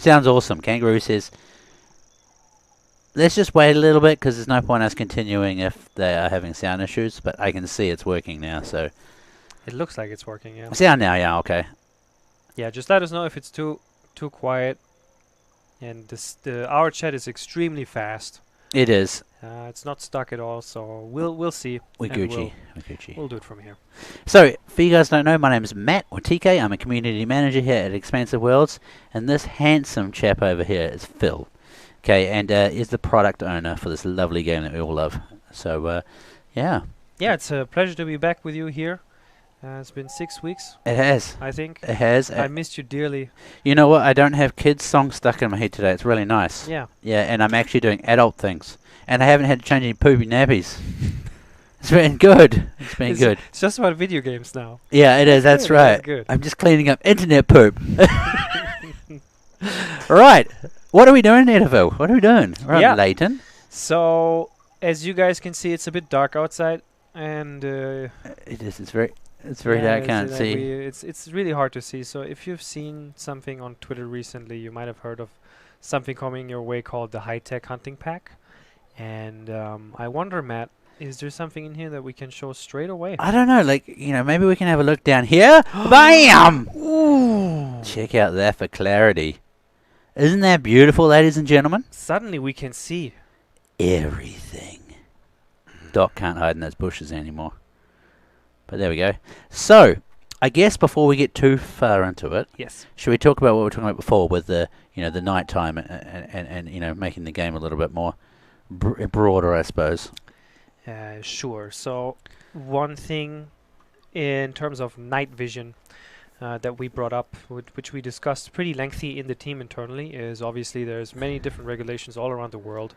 sounds awesome. Kangaroo says, let's just wait a little bit because there's no point us continuing if they are having sound issues. But I can see it's working now, so. It looks like it's working, yeah. Sound now, yeah, okay. Yeah, just let us know if it's too quiet. And our chat is extremely fast. It is. It's not stuck at all, so we'll see. We're Gucci. We're Gucci. We'll do it from here. So, for you guys who don't know, my name is Matt, or TK. I'm a community manager here at Expansive Worlds. And this handsome chap over here is Phil. Okay, and is the product owner for this lovely game that we all love. So, yeah. Yeah, it's a pleasure to be back with you here. It's been 6 weeks. It has. I think. It has. I missed you dearly. You know what? I don't have kids' songs stuck in my head today. It's really nice. Yeah. Yeah, and I'm actually doing adult things. And I haven't had to change any poopy nappies. It's been good. It's been good. It's just about video games now. Yeah, it is. That's right. Good. I'm just cleaning up internet poop. Right. What are we doing, Edaville? What are we doing? We're on Leighton. So, as you guys can see, it's a bit dark outside. And it is. It's very dark. I can't see. It's really hard to see. So if you've seen something on Twitter recently, you might have heard of something coming your way called the high-tech hunting pack. And I wonder, Matt, is there something in here that we can show straight away? I don't know. Like, maybe we can have a look down here. Bam! Ooh. Check out that for clarity. Isn't that beautiful, ladies and gentlemen? Suddenly we can see everything. Doc can't hide in those bushes anymore. But there we go. So, I guess before we get too far into it, yes, should we talk about what we were talking about before with the the nighttime and making the game a little bit more broader, I suppose. Sure. So, one thing in terms of night vision that we brought up, which we discussed pretty lengthy in the team internally, is obviously there's many different regulations all around the world.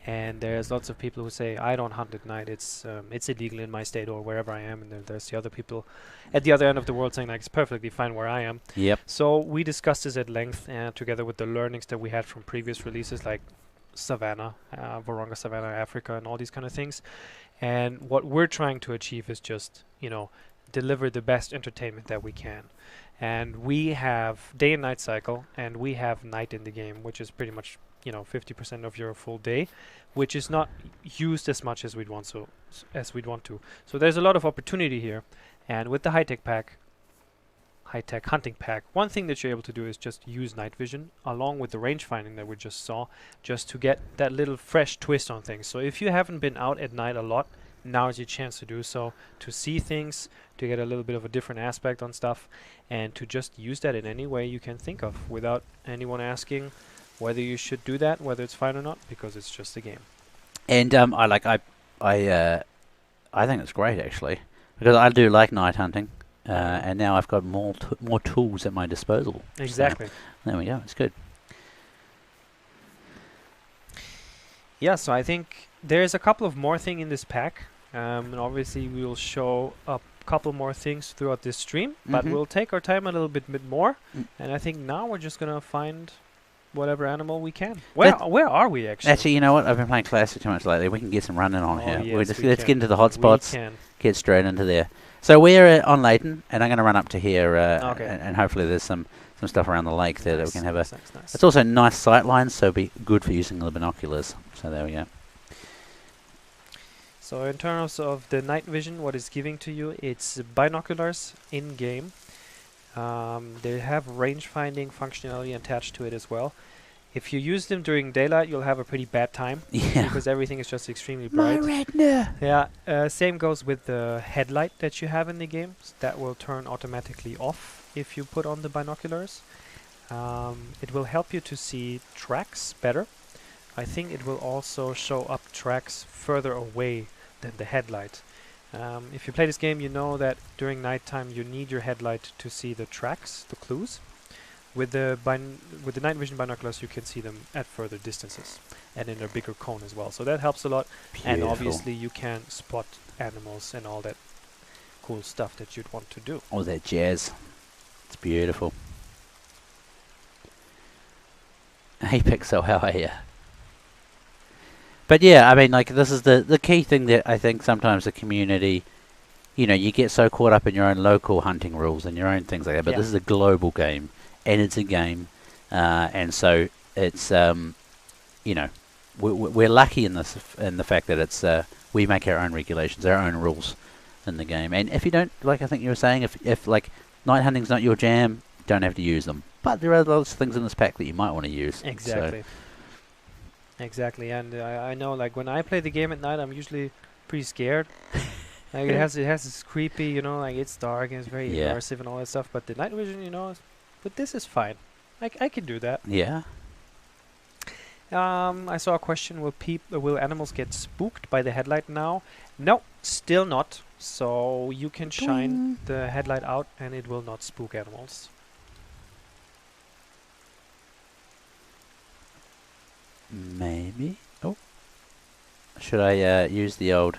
And there's lots of people who say, I don't hunt at night, it's illegal in my state or wherever I am. And then there's the other people at the other end of the world saying, like, it's perfectly fine where I am. Yep. So we discussed this at length, together with the learnings that we had from previous releases like Savannah, Varonga Savannah, Africa, and all these kind of things. And what we're trying to achieve is just, deliver the best entertainment that we can. And we have day and night cycle, and we have night in the game, which is pretty much 50% of your full day, which is not used as much as we'd want to. So there's a lot of opportunity here, and with the high-tech hunting pack, one thing that you're able to do is just use night vision along with the range finding that we just saw, just to get that little fresh twist on things. So if you haven't been out at night a lot, now is your chance to do so, to see things, to get a little bit of a different aspect on stuff, and to just use that in any way you can think of without anyone asking whether you should do that, whether it's fine or not, because it's just a game. And I think it's great actually, because I do like night hunting, and now I've got more tools at my disposal. Exactly. So there we go. It's good. Yeah. So I think there's a couple of more things in this pack, and obviously we will show a couple more things throughout this stream, but we'll take our time a little bit more. And I think now we're just gonna find whatever animal we can. Where are we actually? Actually, you know what? I've been playing Classic too much lately. We can get some running on here. Yes, Let's get into the hot spots. Get straight into there. So we're on Leighton, and I'm going to run up to here, and hopefully there's some stuff around the lake there that we can have a. Nice. It's also nice sight lines, so it'll be good for using the binoculars. So there we go. So in terms of the night vision, what it's giving to you, it's binoculars in game. They have range finding functionality attached to it as well. If you use them during daylight, you'll have a pretty bad time. Yeah. Because everything is just extremely bright. My retina. Yeah. Same goes with the headlight that you have in the game. That will turn automatically off if you put on the binoculars. It will help you to see tracks better. I think it will also show up tracks further away than the headlight. If you play this game, you know that during nighttime you need your headlight to see the tracks, the clues. With the night vision binoculars, you can see them at further distances and in a bigger cone as well. So that helps a lot. Beautiful. And obviously you can spot animals and all that cool stuff that you'd want to do. All that jazz. It's beautiful. Hey Pixel, how are you? But yeah, I mean, like, this is the key thing that I think sometimes the community, you get so caught up in your own local hunting rules and your own things like that, but this is a global game, and it's a game and so it's you know, we're lucky in this, in the fact that it's we make our own regulations, our own rules in the game. And if you don't, like I think you were saying, if like night hunting's not your jam, don't have to use them. But there are lots of things in this pack that you might want to use. Exactly. So Exactly, and I know, like, when I play the game at night, I'm usually pretty scared. Like, it has this creepy, you know, like, it's dark and it's very immersive and all that stuff. But the night vision, you know, but this is fine. I can do that. yeah. I saw a question: will animals get spooked by the headlight now? No, still not. So you can shine the headlight out, and it will not spook animals. Maybe. Oh. Should I use the old...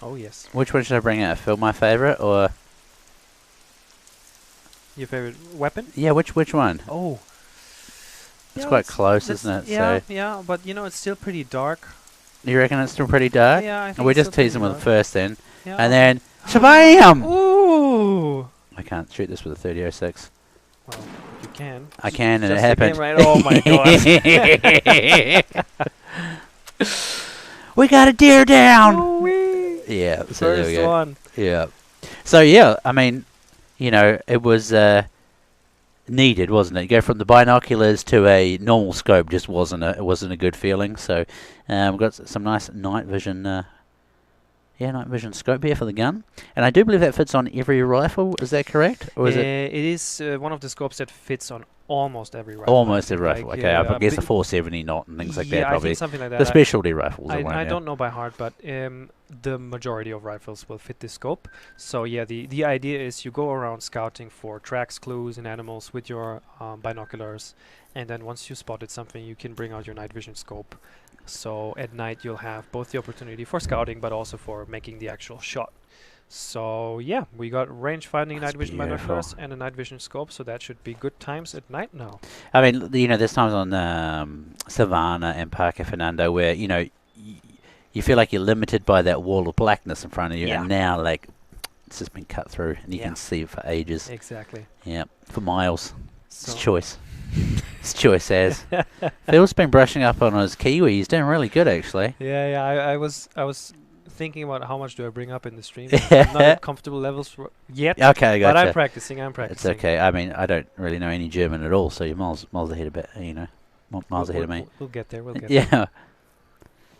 Oh yes. Which one should I bring out? Phil, my favourite, or... Your favorite weapon? Yeah, which one? Oh. It's Yeah, quite close, isn't it? Yeah, So yeah, but you know, it's still pretty dark. you reckon it's still pretty dark? Yeah, I think We it's just still tease them pretty with the dark. first then. Yeah. And then... Shabam! Ooh! I can't shoot this with a 30-06. Well, you can. I can, and it Just the happened. game, right? Oh my god. We got a deer down! Ooh-wee. Yeah, so there we First go. one. Yeah. So yeah, I mean, you know, it was needed, wasn't it? You go from the binoculars to a normal scope, just wasn't a good feeling. So we've got some nice night vision, night vision scope here for the gun, and I do believe that fits on every rifle. Is that correct, or is it It is one of the scopes that fits on almost every rifle. almost every rifle? Like, Okay, I guess bi- the 470 not and things like yeah, that. I Probably think something like that. the specialty rifles. I don't know by heart, but the majority of rifles will fit this scope. So yeah, the idea is you go around scouting for tracks, clues, and animals with your binoculars, and then once you spotted something, you can bring out your night vision scope. So at night you'll have both the opportunity for scouting, but also for making the actual shot. So yeah, we got range finding That's night vision beautiful. binoculars and a night vision scope, so that should be good times at night now. I mean, you know, there's times on Savannah and Parque Fernando where, you know, you feel like you're limited by that wall of blackness in front of you, Yeah. and now, like, it's just been cut through, and you Yeah. can see for ages. Exactly. Yeah, for miles. It's So choice. It's choice as. Phil's been brushing up on his Kiwi. He's doing really good, actually. yeah, I was thinking about how much do I bring up in the stream. I'm not at comfortable levels yet, Okay, I but I'm gotcha. practicing. It's okay. I mean, I don't really know any German at all, so you're miles ahead of it, you know, miles ahead of me. We'll get there. We'll get there. Yeah.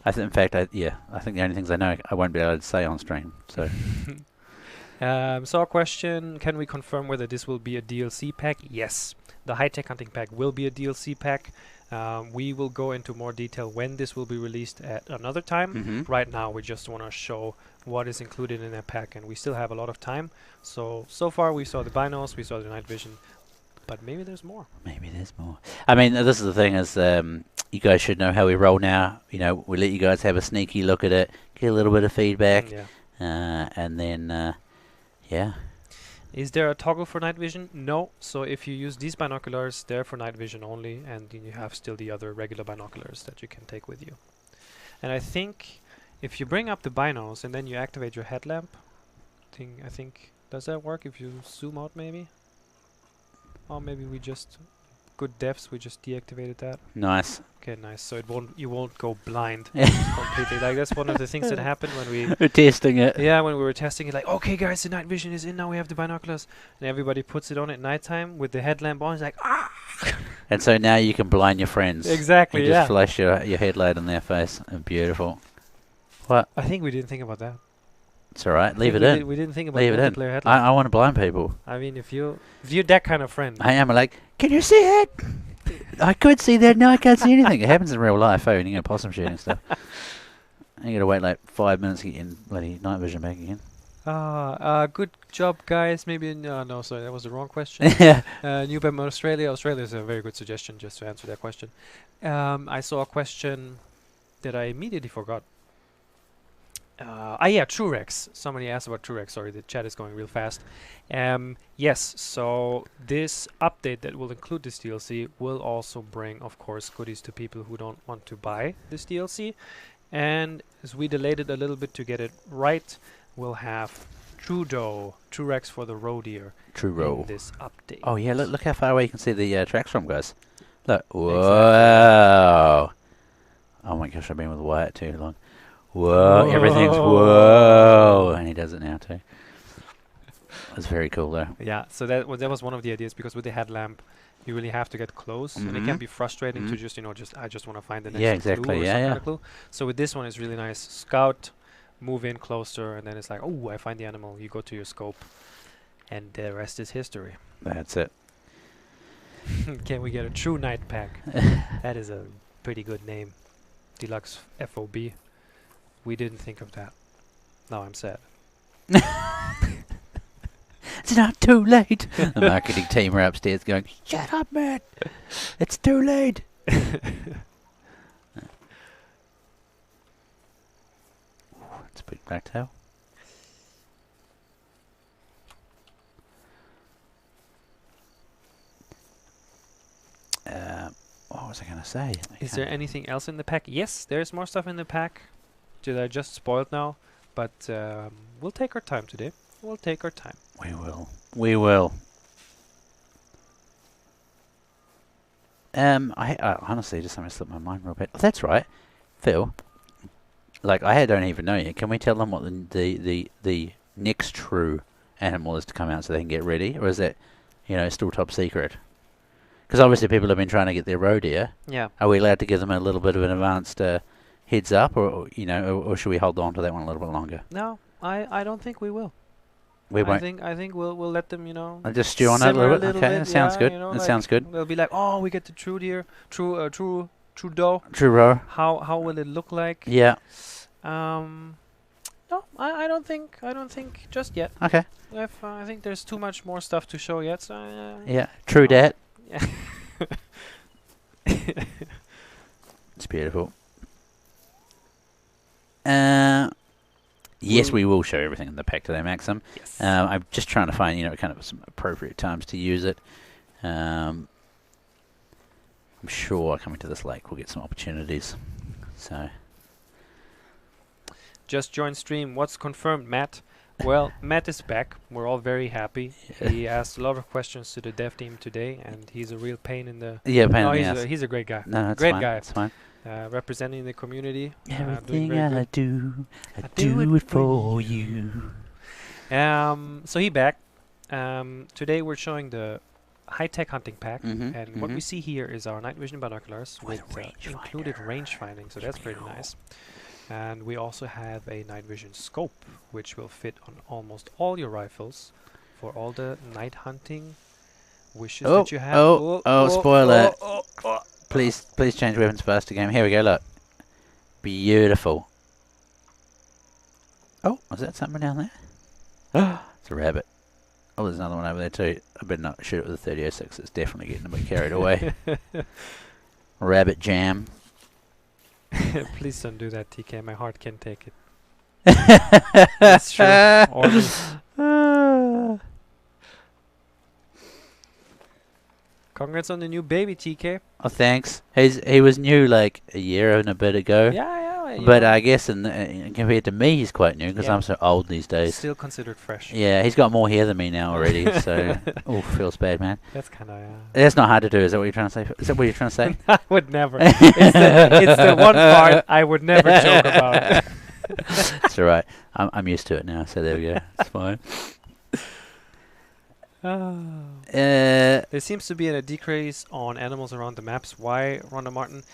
I think the only things I know I won't be able to say on stream. So So a question: can we confirm whether this will be a DLC pack? Yes, the high-tech hunting pack will be a DLC pack. We will go into more detail when this will be released at another time. Right now, we just want to show what is included in that pack, and we still have a lot of time. So far, we saw the binos, we saw the night vision, but maybe there's more. maybe there's more. I mean, this is the thing: is you guys should know how we roll now. You know, we let you guys have a sneaky look at it, get a little bit of feedback, Yeah. and then yeah. Is there a toggle for night vision? No. So if you use these binoculars, they're for night vision only, and then you have still the other regular binoculars that you can take with you. And I think if you bring up the binos and then you activate your headlamp, I think does that work if you zoom out maybe? Or maybe we just good devs, we just deactivated that. Nice. Okay, nice. So you won't go blind completely. Like that's one of the things that happened when we We're testing it. yeah, when we were testing it, like, okay, guys, the night vision is in now. We have the binoculars, and everybody puts it on at nighttime with the headlamp on. It's like, ah, And so now you can blind your friends. exactly. You Yeah. just flash your headlight in their face. Beautiful. What? I think we didn't think about that. It's all right. Leave I it think in. we didn't think about Leave it in. multiplayer headlamp. I want to blind people. I mean, if you're that kind of friend, I am like, can you see it? I could see that. No, I can't see anything. It happens in real life, when you go possum shooting and stuff. You gotta wait like 5 minutes to get your bloody night vision back again. good job, guys. Maybe no, sorry, that was the wrong question. Yeah. New Bem Australia. Australia is a very good suggestion just to answer that question. I saw a question that I immediately forgot. Yeah, Truex. Somebody asked about Truex. Sorry, the chat is going real fast. Yes, so this update that will include this DLC will also bring, of course, goodies to people who don't want to buy this DLC. And as we delayed it a little bit to get it right, we'll have Tracks for the roe deer True in roll. this update. Oh yeah, look how far away you can see the tracks from, guys. Look. Exactly. Whoa. Oh my gosh, I've been with Wyatt too long. Whoa, everything's whoa, and he does it now too. That's very cool though. Yeah, so that was one of the ideas, because with the headlamp, you really have to get close, and it can be frustrating to just I just want to find the next clue or some kind of clue. So with this one, it's really nice. Scout, move in closer, and then it's like, oh, I find the animal. You go to your scope, and the rest is history. That's it. Can we get a true night pack? That is a pretty good name. Deluxe FOB. We didn't think of that. Now I'm sad. It's not too late. The marketing team are upstairs going, shut up, man. It's too late. It's a big blacktail. What was I going to say? Is there anything else in the pack? Yes, there's more stuff in the pack that I just spoiled now, but we'll take our time today. We'll take our time. We will. We will. I honestly just something slipped my mind real bit. Oh, that's right, Phil. Like I don't even know yet. Can we tell them what the next true animal is to come out so they can get ready, or is that, still top secret? Because obviously people have been trying to get their roe deer. Yeah. Are we allowed to give them a little bit of an advanced heads up, or should we hold on to that one a little bit longer? No, I don't think we will. We won't. I think we'll let them, I'll just stew on it a little bit. Okay, that sounds good. That like sounds good. They'll be like, oh, we get the true deer, true doe. True roe. How will it look like? Yeah. No, I don't think just yet. Okay. I think there's too much more stuff to show yet. So yeah. True dat. Yeah. It's beautiful. Yes, we will show everything in the pack today, Maxim. Yes. I'm just trying to find, kind of some appropriate times to use it. I'm sure coming to this lake we'll get some opportunities. So. Just join stream. What's confirmed, Matt? Well, Matt is back. We're all very happy. He asked a lot of questions to the dev team today, and he's a real pain in the... Yeah, pain in the ass. He's a great guy. No, that's great fine. guy. That's fine. Representing the community. Everything I do it for you. So he back. Today we're showing the high-tech hunting pack, and what we see here is our night vision binoculars with included range finding, so that's pretty nice. And we also have a night vision scope, which will fit on almost all your rifles for all the night hunting wishes that you have. Spoiler. Please change weapons faster, game. Here we go, look. Beautiful. Oh, was that something down there? It's a rabbit. Oh, there's another one over there too. I better not shoot it with a 30-06. It's definitely getting a bit carried away. Rabbit jam. Please don't do that, TK. My heart can't take it. That's true. Congrats on the new baby, TK. Oh, thanks. He was new like a year and a bit ago. Yeah. But I guess compared to me, he's quite new because I'm so old these days. Still considered fresh. Yeah, he's got more hair than me now already. So, feels bad, man. That's kind of. That's not hard to do. Is that what you're trying to say? Is that what you're trying to say? I would never. It's the one part I would never joke about. It's all right. I'm used to it now. So there we go. It's fine. There seems to be a decrease on animals around the maps. Why, Rhonda Martin?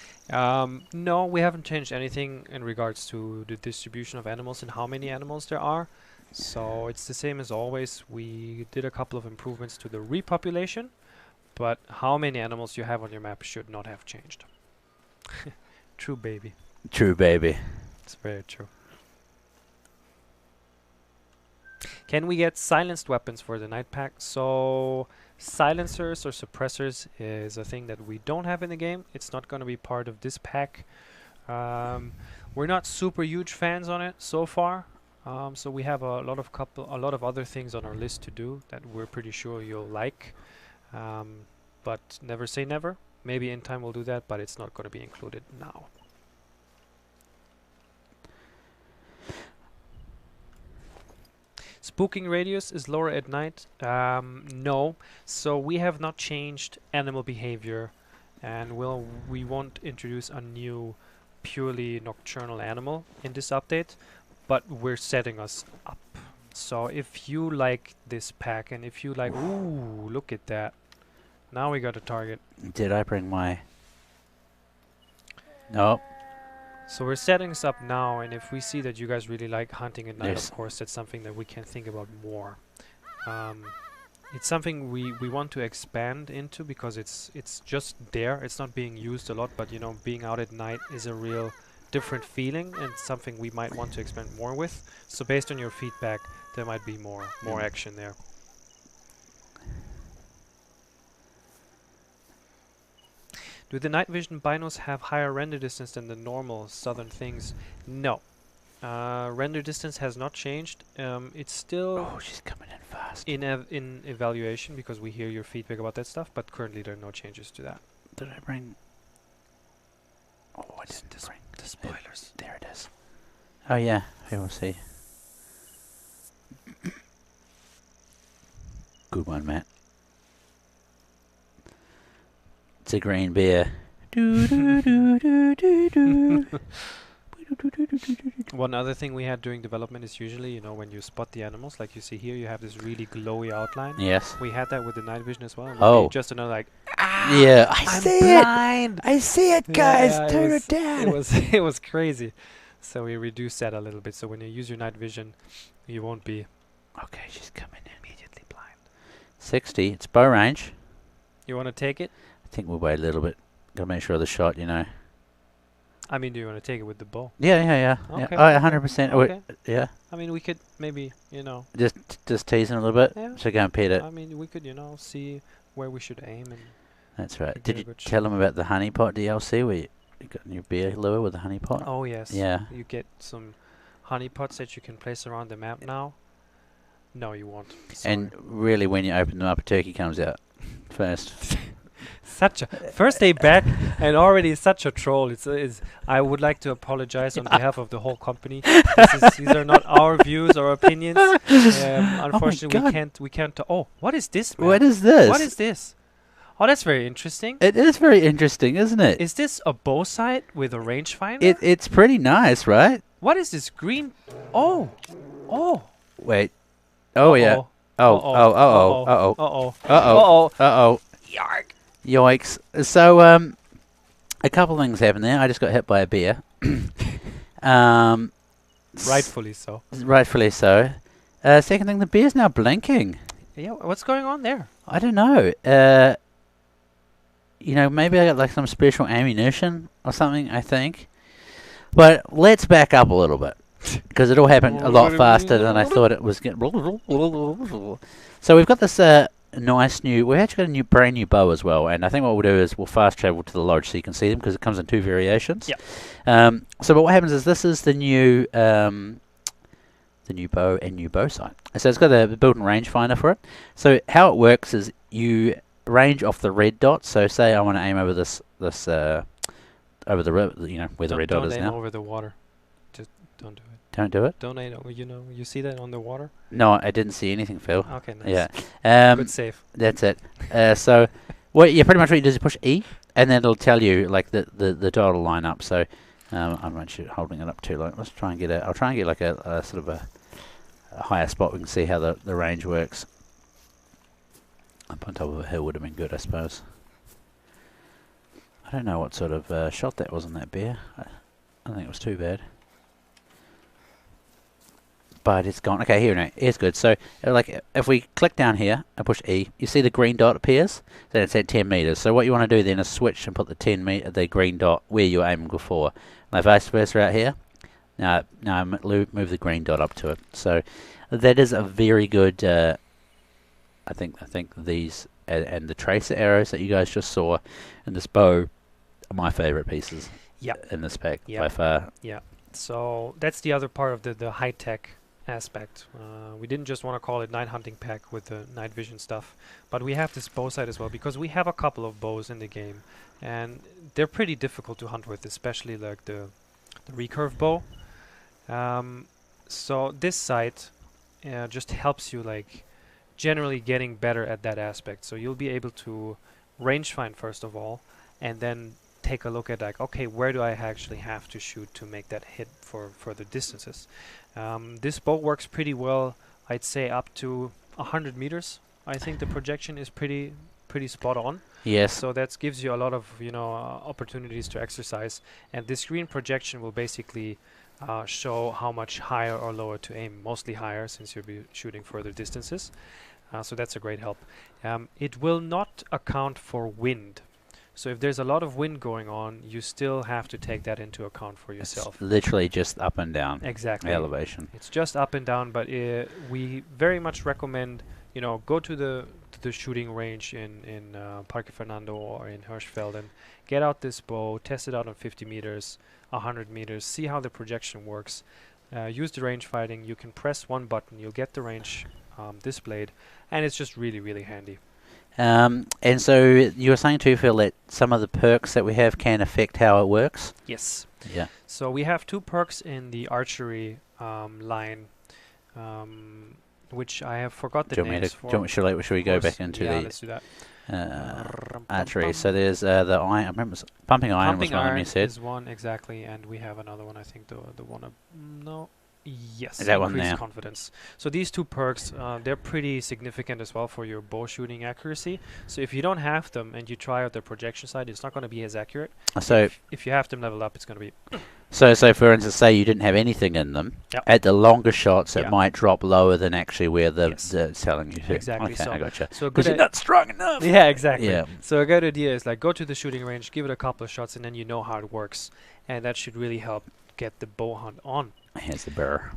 No, we haven't changed anything in regards to the distribution of animals and how many animals there are. So it's the same as always. We did a couple of improvements to the repopulation, but how many animals you have on your map should not have changed. True, baby. True, baby. It's very true. Can we get silenced weapons for the night pack? So silencers or suppressors is a thing that we don't have in the game. It's not going to be part of this pack. We're not super huge fans on it so far. So we have a lot of other things on our list to do that we're pretty sure you'll like. But never say never. Maybe in time we'll do that, but it's not going to be included now. Booking radius is lower at night. No, so we have not changed animal behavior, and we won't introduce a new purely nocturnal animal in this update, but we're setting us up. So if you like this pack, and if you like, ooh, look at that. Now we got a target. Did I bring my... No. So we're setting this up now, and if we see that you guys really like hunting at night, Yes. of course, that's something that we can think about more. It's something we want to expand into because it's just there. It's not being used a lot, but you know, being out at night is a real different feeling and something we might want to expand more with. So based on your feedback, there might be more action there. Do the night vision binos have higher render distance than the normal southern things? No. Render distance has not changed. It's still Oh, she's coming in fast. in evaluation because we hear your feedback about that stuff, but currently there are no changes to that. Did I bring... Oh, I didn't bring... The spoilers. There it is. Oh, yeah. We will see. Good one, Matt. It's a green bear. One other thing we had during development is usually, you know, when you spot the animals, like you see here, you have this really glowy outline. Yes. We had that with the night vision as well. and Oh. just another like, Yeah, I'm blind. I see it, guys. Yeah, Turn it it down. was it was crazy. So we reduced that a little bit. So when you use your night vision, you won't be Okay, she's coming in. immediately blind. 60. It's bow range. You want to take it? I think we'll wait a little bit. Gotta make sure of the shot, you know. I mean, do you want to take it with the bow? Yeah. Okay. Oh, 100%. Oh, Okay. yeah. I mean, we could maybe, you know. Just teasing a little bit. Yeah. So go and pet it. I mean, we could, you know, see where we should aim and. That's right. Could Did give you a good tell them about the honeypot DLC where you got your beer lure with the honeypot? Oh yes. Yeah. You get some honeypots that you can place around the map now. No, you won't. Sorry. And really, when you open them up, a turkey comes out first. Such a first day back and already such a troll. It's I would like to apologize on behalf of the whole company. These are not our views or opinions. Unfortunately, we can't. Oh, what is this, man? What is this? What is this? Oh, that's very interesting. It is very interesting, isn't it? Is this a bow sight with a rangefinder? It's pretty nice, right? What is this green? Oh, Wait. Oh yeah. Oh. Yark. Yikes. So a couple things happened there. I just got hit by a bear. Rightfully so. Rightfully so. Second thing, the bear's now blinking. Yeah, what's going on there? I don't know. You know, maybe I got like some special ammunition or something, I think. But let's back up a little bit. Because it all happened a lot faster than I thought it was. So we've got this nice new... We've actually got a brand new bow as well. And I think what we'll do is we'll fast travel to the lodge so you can see them because it comes in two variations. Yeah. So what happens is this is the new bow and new bow sight. So it's got a built-in rangefinder for it. So how it works is you range off the red dot. So say I want to aim over this over the river, you know, where the red dot is don't aim now. over the water. Just don't do it. Don't do it? Don't aim over, you know, you see that on the water? No, I didn't see anything, Phil. Okay, nice. Yeah. Good save. That's it. So pretty much what you do is you push E, and then it'll tell you like the dot will line up. So I'm actually holding it up too long. Let's try and get I'll try and get like a sort of a higher spot. We can see how the range works. Up on top of a hill would have been good, I suppose. I don't know what sort of shot that was on that bear. I don't think it was too bad. But it's gone. Okay, here now. It's good. So, like, if we click down here and push E, you see the green dot appears. Then it's at 10 meters. So what you want to do then is switch and put the green dot where you were aiming before. Now vice versa out here. Now move the green dot up to it. So that is a very good. I think these and the tracer arrows that you guys just saw in this bow are my favorite pieces. Yep. In this pack Yep. by far. Yeah. So that's the other part of the high tech aspect. We didn't just want to call it night hunting pack with the night vision stuff, but we have this bow sight as well because we have a couple of bows in the game, and they're pretty difficult to hunt with, especially like the recurve bow. So this sight just helps you like generally getting better at that aspect. So you'll be able to range find first of all, and then take a look at like, okay, where do I actually have to shoot to make that hit for further distances. This bow works pretty well, I'd say up to 100 meters. I think the projection is pretty spot on. Yes. So that gives you a lot of opportunities to exercise, and this screen projection will basically show how much higher or lower to aim, mostly higher since you'll be shooting further distances. So that's a great help. It will not account for wind. So if there's a lot of wind going on, you still have to take that into account for yourself. It's literally just up and down. Exactly. Elevation. It's just up and down, but we very much recommend, go to the shooting range in Parque Fernando or in Hirschfeld and get out this bow, test it out on 50 meters, 100 meters, see how the projection works. Use the range finding. You can press one button, you'll get the range displayed, and it's just really, really handy. And so you were saying too, Phil, that some of the perks that we have can affect how it works? Yes. Yeah. So we have 2 perks in the archery line, which I have forgot the names for. Should we go back into yeah, the let's do that. archery? So there's the iron. I remember pumping iron was one of them you said. Is one exactly, and we have another one. I think the one. No. Yes, is that one increased now? confidence. So these 2 perks, they're pretty significant as well for your bow shooting accuracy. So if you don't have them and you try out the projection side, it's not going to be as accurate. So if you have them leveled up, it's going to be. So for instance, say you didn't have anything in them, yep. At the longer shots, it Yeah. might drop lower than actually where the Yes. it's telling you to. Exactly. Okay, So- I gotcha. So a Because good you're not strong enough. yeah, exactly. Yeah. So a good idea is like go to the shooting range, give it a couple of shots, and then you know how it works, and that should really help get the bow hunt on. Here's the burr.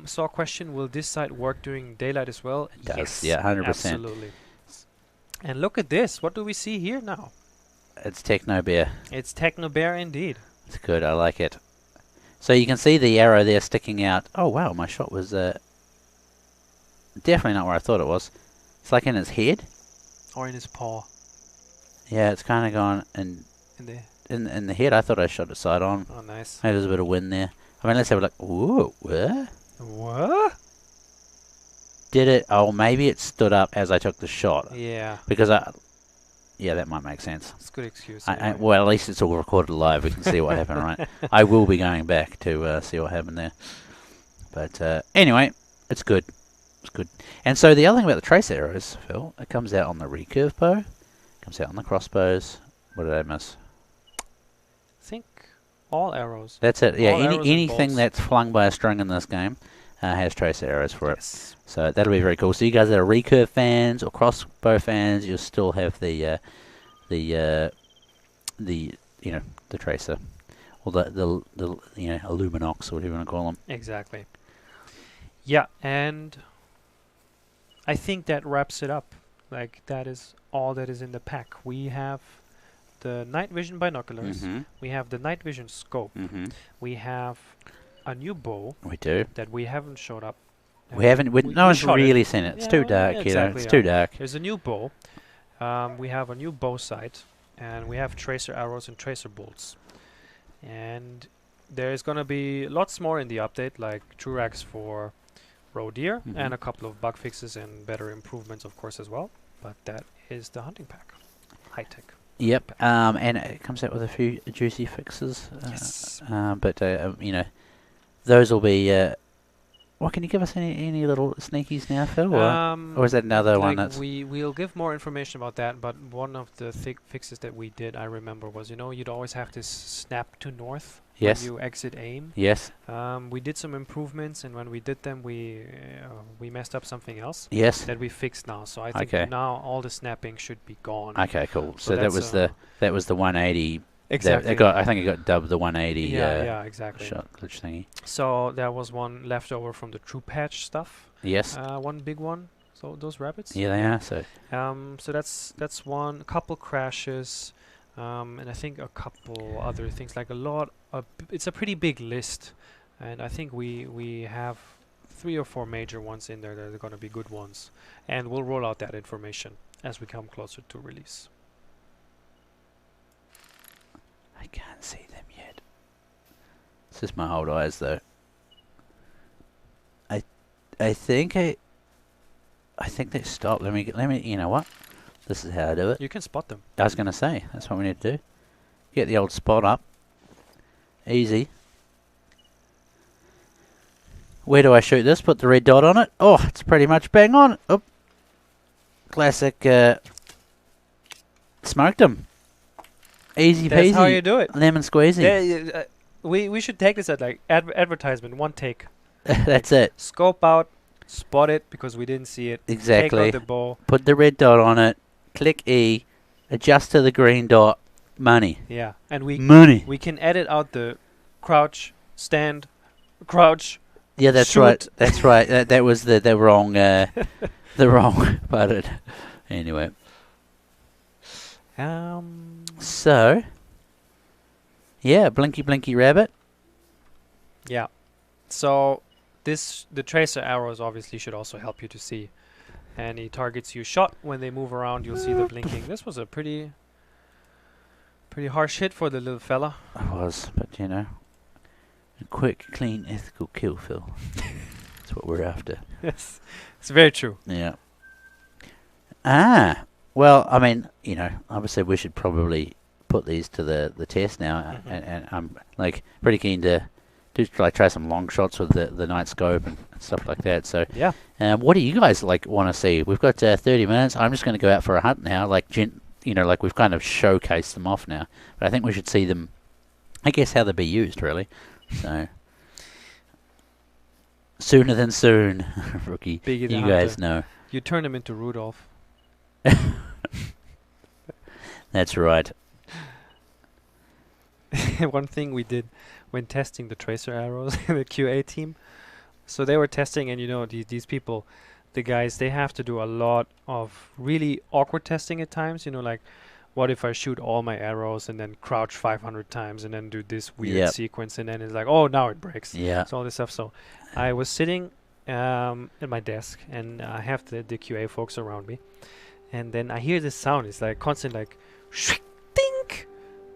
So a question: will this sight work during daylight as well? It does. Yes, Yeah, 100%. absolutely. And look at this. What do we see here now? It's Techno Bear. It's Techno Bear indeed. It's good. I like it. So you can see the arrow there sticking out. Oh wow, my shot was definitely not where I thought it was. It's like in his head. Or in his paw. Yeah, it's kind of gone in the head. I thought I shot it side on. Oh, nice. Maybe there's a bit of wind there. I mean, let's have a look. Ooh, what? What? Did it? Oh, maybe it stood up as I took the shot. Yeah. Because yeah, that might make sense. It's a good excuse. Well, at least it's all recorded live. We can see what happened, right? I will be going back to see what happened there. But anyway, it's good. It's good. And so the other thing about the trace arrows, Phil, it comes out on the recurve bow, comes out on the crossbows. What did I miss? I think all arrows. That's it. Yeah, All arrows and anything bolts. that's flung by a string in this game has trace arrows for it. Yes. So that'll be very cool. So you guys that are recurve fans or crossbow fans, you'll still have the tracer or the Illuminox or whatever you want to call them. Exactly. Yeah, and I think that wraps it up. Like that is all that is in the pack. We have the night vision binoculars. Mm-hmm. We have the night vision scope. Mm-hmm. We have a new bow We do. that we haven't showed up. We haven't. No one's shot it. really seen it. It's Yeah, too dark. exactly, It's too dark. There's a new bow. We have a new bow sight, and we have tracer arrows and tracer bolts. And there's gonna be lots more in the update, like Trurax for roe deer, Mhm. and a couple of bug fixes and better improvements, of course, as well. But that is the hunting pack, high tech. Yep. And it comes out with a few juicy fixes. Yes. But those will be. What can you give us any little sneakies now, Phil? Or is that another one that's? We'll give more information about that, but one of the fixes that we did, I remember, was you'd always have this snap to north Yes. when you exit aim. Yes. We did some improvements, and when we did them, we messed up something else Yes. that we fixed now. So I think Okay. now all the snapping should be gone. Okay. Cool. So So that that's, was the 180. Exactly. I think it got dubbed the 180. yeah, exactly. Shot glitch thingy. So there was one leftover from the True Patch stuff. Yes. One big one. So those rabbits. Yeah, they are. So. So that's one. A couple crashes, and I think a couple other things like a lot. It's a pretty big list, and I think we have 3 or 4 major ones in there that are going to be good ones, and we'll roll out that information as we come closer to release. I can't see them yet. It's just my old eyes, though. I think they stopped. Let me. You know what? This is how I do it. You can spot them. I was gonna say that's what we need to do. Get the old spot up. Easy. Where do I shoot this? Put the red dot on it. Oh, it's pretty much bang on. Oh, classic. Smoked him. Easy peasy. That's how you do it. Lemon squeezy. Yeah, we should take this as like advertisement. One take. That's it. Scope out, spot it because we didn't see it. Exactly. Take out the bow. Put the red dot on it. Click E. Adjust to the green dot. Money. Yeah, and we can edit out the crouch, stand, crouch. Yeah, that's shoot. right. That's right. That was the wrong the wrong button. Anyway. So. Yeah, blinky blinky rabbit. Yeah. So the tracer arrows obviously should also help you to see any targets you shot. When they move around, you'll see the blinking. This was a pretty harsh hit for the little fella. It was, but you know, a quick, clean, ethical kill, Phil. That's what we're after. Yes, it's very true. Yeah. Well, I mean, you know, obviously we should probably put these to the test now, and I'm like pretty keen to try some long shots with the night scope and stuff like that. So yeah. What do you guys like want to see? We've got 30 minutes. I'm just going to go out for a hunt now. Like you know, like we've kind of showcased them off now, but I think we should see them. I guess how they'll be used, really. So sooner than soon, rookie. Biggie the You Hunter. guys know. You turn him into Rudolph. That's right. One thing we did when testing the tracer arrows in the QA team, so they were testing, and you know, these people, the guys, they have to do a lot of really awkward testing at times. You know, like, what if I shoot all my arrows and then crouch 500 times and then do this weird sequence, and then it's like, oh, now it breaks. Yeah. So all this stuff. So I was sitting at my desk, and I have the QA folks around me, and then I hear this sound. It's like constant, like, shriek, dink,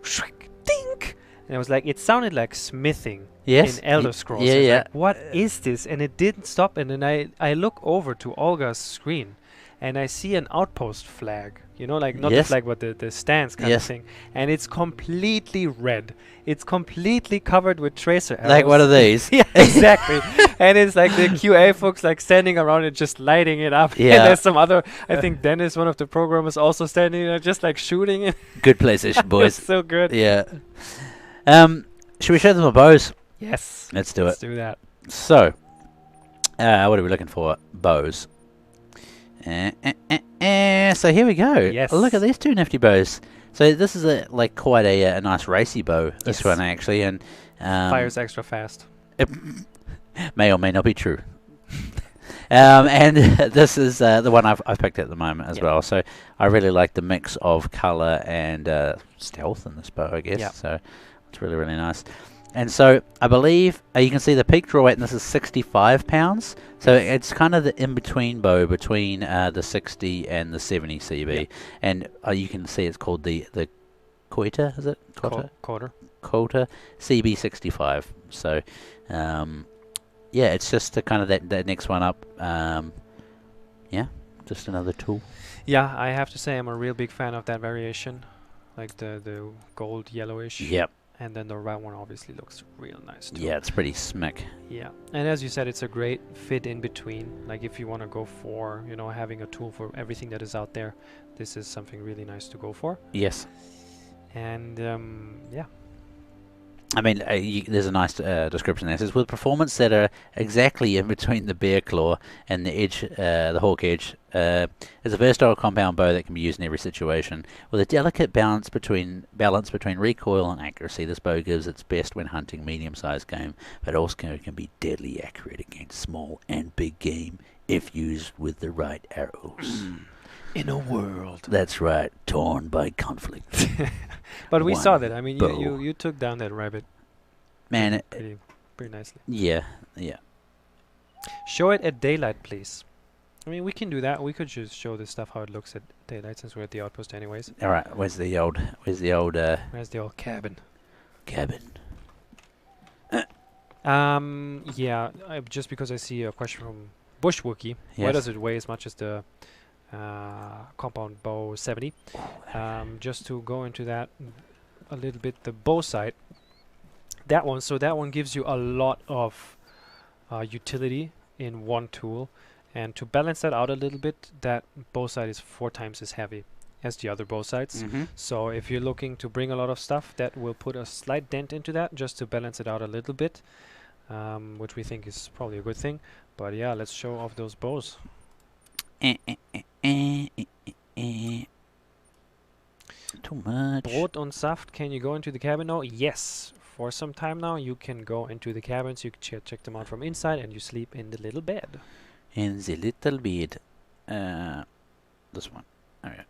shriek, dink. And I was like, it sounded like smithing in Elder Scrolls. Yeah, I was yeah. like, what is this? And it didn't stop. And then I look over to Olga's screen, and I see an outpost flag. You know, like not the flag, but the stance kind of thing. And it's completely red. It's completely covered with tracer arrows. Like one of these. Yeah, exactly. And it's like the QA folks like standing around it, just lighting it up. Yeah. And there's some other, I think Dennis, one of the programmers, also standing there, just like shooting it. Good PlayStation boys. It's so good. Yeah. Should we show them our bows? Yes. Let's do Let's it. do that. So, what are we looking for? Bows. So here we go. Yes. Look at these two nifty bows. So this is quite a nice racy bow. This Yes. one actually, and Fires extra fast. it may or may not be true. And this is the one I've picked at the moment as well. So I really like the mix of color and stealth in this bow, I guess. Yeah. So it's really, really nice. And so I believe you can see the peak draw weight, and this is 65 pounds. So it's kind of the in-between bow between the 60 and the 70 CB. Yeah. And you can see it's called the Coita, is it? Quarter. Coita CB65. So yeah, it's just kind of that next one up. Yeah, just another tool. Yeah, I have to say I'm a real big fan of that variation. Like the gold yellowish. Yep. And then the red one obviously looks real nice too. Yeah, it's pretty smick. Yeah. And as you said, it's a great fit in between. Like if you want to go for, you know, having a tool for everything that is out there, this is something really nice to go for. Yes. And yeah. I mean, there's a nice description there. It says, with performance that are exactly in between the bear claw and the edge, the hawk edge, is a versatile compound bow that can be used in every situation. With a delicate balance between recoil and accuracy, this bow gives its best when hunting medium-sized game, but also can be deadly accurate against small and big game if used with the right arrows. In a world. That's right, torn by conflict. But we One saw that. I mean, bow. you took down that rabbit. Man, pretty nicely. yeah. Show it at daylight, please. I mean, we can do that. We could just show this stuff how it looks at daylight, since we're at the outpost anyways. All right, where's the old Where's the old cabin? cabin? Yeah. Just because I see a question from bush Wookie. Why Yes. does it weigh as much as the compound bow 70? Just to go into that a little bit, the bow sight. That one gives you a lot of utility in one tool, and to balance that out a little bit, that bow sight is 4 times as heavy as the other bow sights. So if you're looking to bring a lot of stuff, that will put a slight dent into that just to balance it out a little bit, which we think is probably a good thing. But yeah, let's show off those bows. Too much. Brot und Saft, can you go into the cabin now? Yes. For some time now, you can go into the cabins, you can check them out from inside, and you sleep in the little bed. In the little bed. This one. Okay.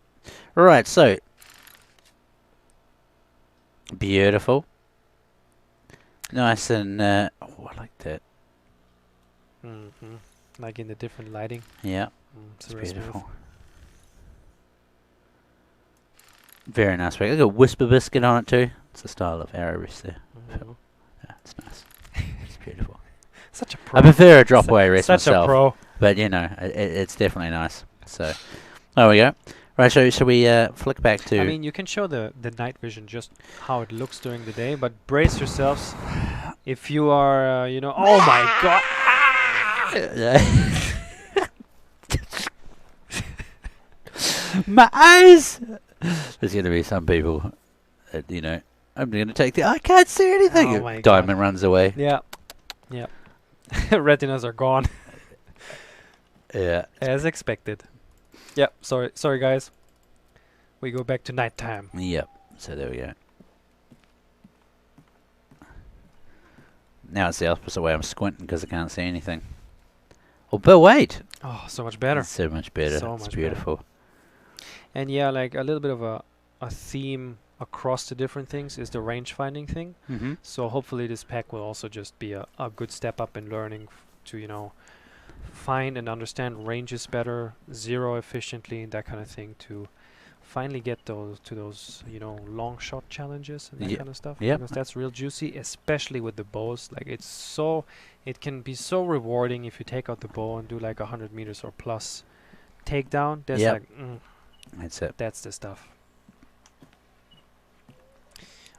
Right, so. Beautiful. Nice and, oh, I like that. Like in the different lighting. Yeah, It's it's real smooth. beautiful. Very nice. Look at Whisper Biscuit on it too. It's a style of arrow rest there. Mhm. Yeah, it's nice. It's beautiful. Such a I pro. prefer a drop away rest Such a myself, pro. but you know, it's definitely nice. So, there we go. Right, so shall we flick back to? I mean, you can show the night vision, just how it looks during the day, but brace yourselves if you are, you know. Oh my god! My eyes. There's going to be some people that, you know, I'm going to take the. I can't see anything. Oh my Diamond runs away. Yeah, yeah. Retinas are gone Yeah. as expected. Yep. Sorry, guys. We go back to nighttime. Yep. So there we go. Now it's the opposite way. I'm squinting because I can't see anything. Oh, but wait. Oh, so much better. It's so much better. So It's much beautiful. And yeah, like a little bit of a theme across the different things is the range finding thing. Mm-hmm. So hopefully this pack will also just be a good step up in learning to, you know, find and understand ranges better, zero efficiently, that kind of thing, to finally get those, you know, long shot challenges and that kind of stuff. Yep. Because that's real juicy, especially with the bows. Like it can be so rewarding if you take out the bow and do like 100 meters or plus takedown. That's Yep. like, That's it. that's the stuff.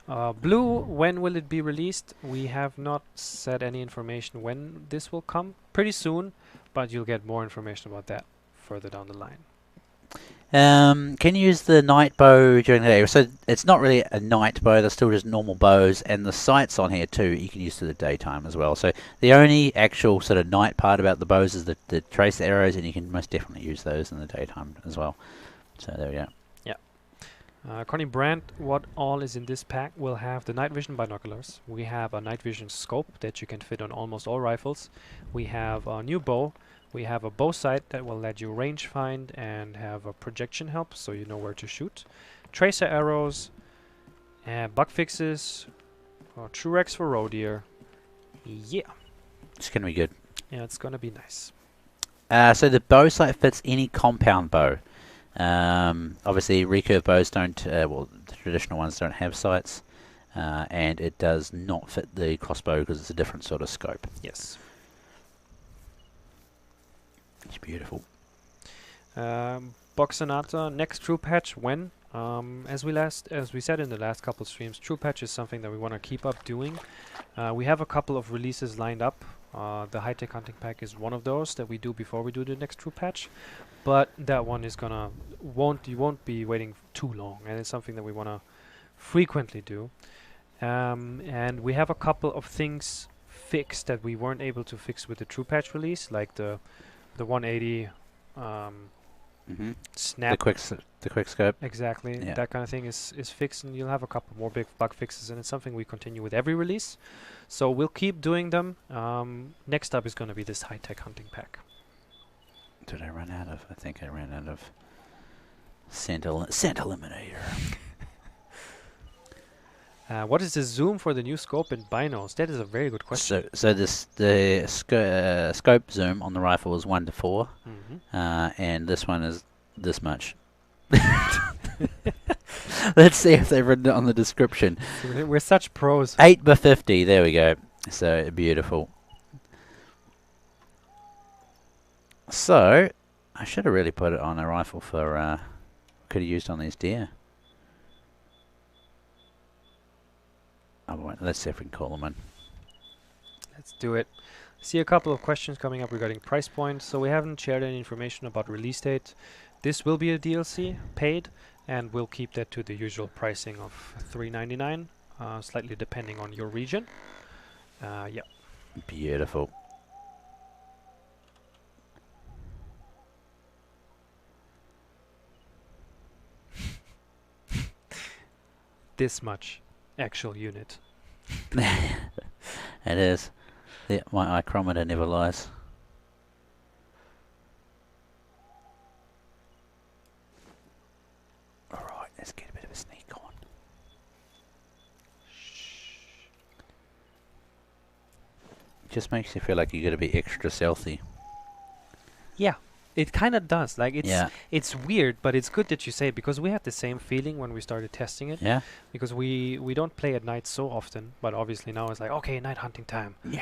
Blue, when will it be released? We have not said any information when this will come. Pretty soon, but you'll get more information about that further down the line. Can you use the night bow during the day? So it's not really a night bow, they're still just normal bows, and the sights on here too you can use to the daytime as well. So the only actual sort of night part about the bows is the trace arrows, and you can most definitely use those in the daytime as well. So there we go. Connie Brandt, what all is in this pack? We'll have the night vision binoculars. We have a night vision scope that you can fit on almost all rifles. We have a new bow. We have a bow sight that will let you range find and have a projection help so you know where to shoot. Tracer arrows, bug fixes, true X for roe deer. Yeah. It's going to be good. Yeah, it's gonna be nice. So the bow sight fits any compound bow. Obviously recurve bows don't, well, the traditional ones don't have sights, and it does not fit the crossbow because it's a different sort of scope. Yes. It's beautiful. Boxanata, next true patch when? As we said in the last couple streams, true patch is something that we want to keep up doing. We have a couple of releases lined up. The high-tech hunting pack is one of those that we do before we do the next true patch, but that one is you won't be waiting too long, and it's something that we want to frequently do. And we have a couple of things fixed that we weren't able to fix with the true patch release, like the 180 snap. The quick scope. Exactly, Yeah. that kind of thing is fixed, and you'll have a couple more big bug fixes, and it's something we continue with every release. So we'll keep doing them. Next up is going to be this high-tech hunting pack. Did I run out of? I think I ran out of scent eliminator. What is the zoom for the new scope and binos? That is a very good question. So the scope zoom on the rifle is 1 to 4, and this one is this much. Let's see if they've written it on the description. We're such pros. 8 by 50. There we go. So beautiful. So, I should have really put it on a rifle for, could have used on these deer. Oh, wait, let's see if we can call them in. Let's do it. See a couple of questions coming up regarding price point. So we haven't shared any information about release date. This will be a DLC, paid, and we'll keep that to the usual pricing of $3.99, slightly depending on your region. Yeah. Beautiful. This much actual unit. It is. My ichrometer never lies. Alright, let's get a bit of a sneak on. Just makes you feel like you got to be extra stealthy. Yeah, it kind of does. Like Yeah. it's weird, but it's good that you say it because we had the same feeling when we started testing it. Yeah. Because we don't play at night so often, but obviously now it's like, okay, night hunting time. Yeah.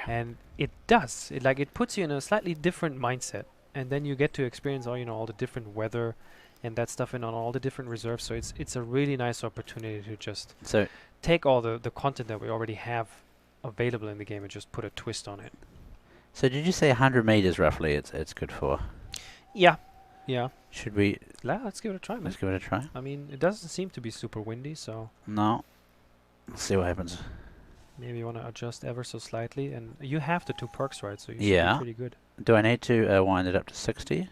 And it does. It puts you in a slightly different mindset, and then you get to experience all the different weather and that stuff and on all the different reserves. So it's a really nice opportunity to just So take all the content that we already have available in the game and just put a twist on it. So did you say 100 meters roughly? It's good for. Yeah. Yeah. Should we? Let's give it a try, man. Let's give it a try. I mean, it doesn't seem to be super windy, so No. Let's see what happens. maybe you want to adjust ever so slightly. And you have the 2 perks, right? So you should Yeah. be pretty good. Do I need to wind it up to 60?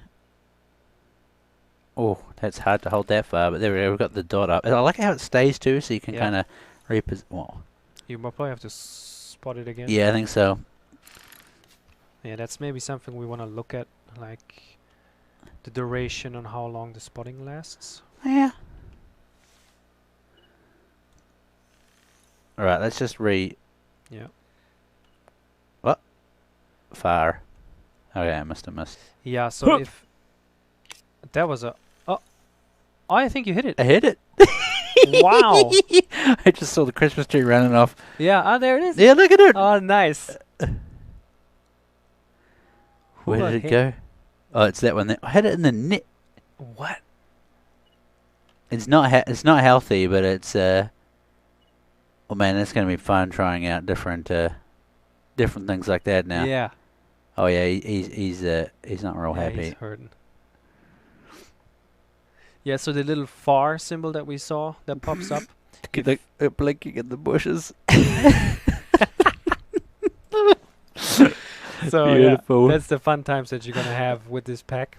Oh, that's hard to hold that far, but there we go. We've got the dot up. I like how it stays too, so you can Yeah. kind of well, You will probably have to spot it again. yeah, I think so. Yeah, that's maybe something we want to look at, like the duration on how long the spotting lasts. Yeah. All right, let's just Yeah. fire. Okay, I must have missed. Yeah, so if that was oh, I think you hit it. I hit it. Wow. I just saw the Christmas tree running off. Yeah, there it is. Yeah, look at it. Oh, nice. Where Who got did it hit? go? Oh, it's that one there. I hit it in the net. What? It's not healthy, but it's oh man, it's gonna be fun trying out different things like that now. Yeah. Oh yeah, he's not real Yeah, happy. he's hurting. Yeah, so the little far symbol that we saw that pops up. The blinking in the bushes. So Beautiful. yeah, that's the fun times that you're gonna have with this pack.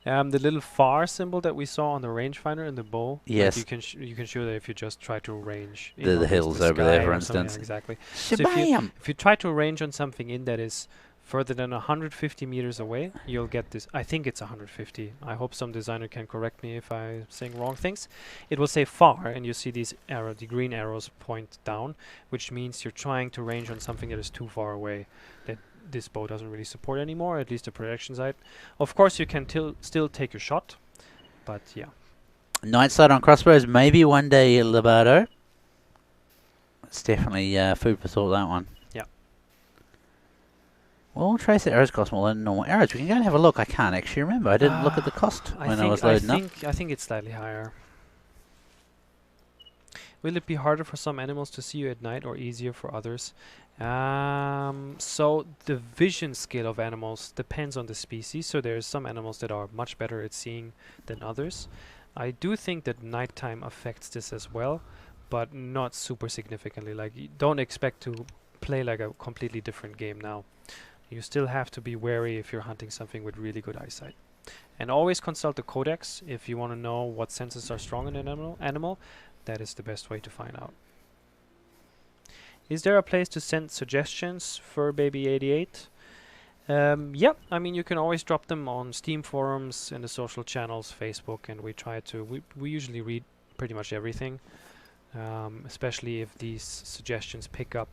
The little far symbol that we saw on the rangefinder in the bow. like Yes. you can show that if you just try to range in The on just hills over there, sky for or something, instance. yeah, exactly. Shabam! If you try to range on something in that is further than 150 meters away, you'll get this. I think it's 150. I hope some designer can correct me if I'm saying wrong things. It will say far, and you see these the green arrows point down, which means you're trying to range on something that is too far away, that this bow doesn't really support anymore, at least the projection side. Of course, you can still take your shot, but yeah. Night sight on crossbows, maybe one day, Lobato. It's definitely food for thought, that one. Yeah. Well, trace the arrows cost more than normal arrows. We can go and have a look. I can't actually remember. I didn't look at the cost when I was loading up. I think it's slightly higher. Will it be harder for some animals to see you at night or easier for others? So the vision skill of animals depends on the species. So there's some animals that are much better at seeing than others. I do think that nighttime affects this as well, but not super significantly. Like, don't expect to play like a completely different game now. You still have to be wary if you're hunting something with really good eyesight. And always consult the codex if you want to know what senses are strong in an animal. That is the best way to find out. Is there a place to send suggestions for Baby 88? Yeah, I mean, you can always drop them on Steam forums, in the social channels, Facebook, and we try to, we usually read pretty much everything, especially if these suggestions pick up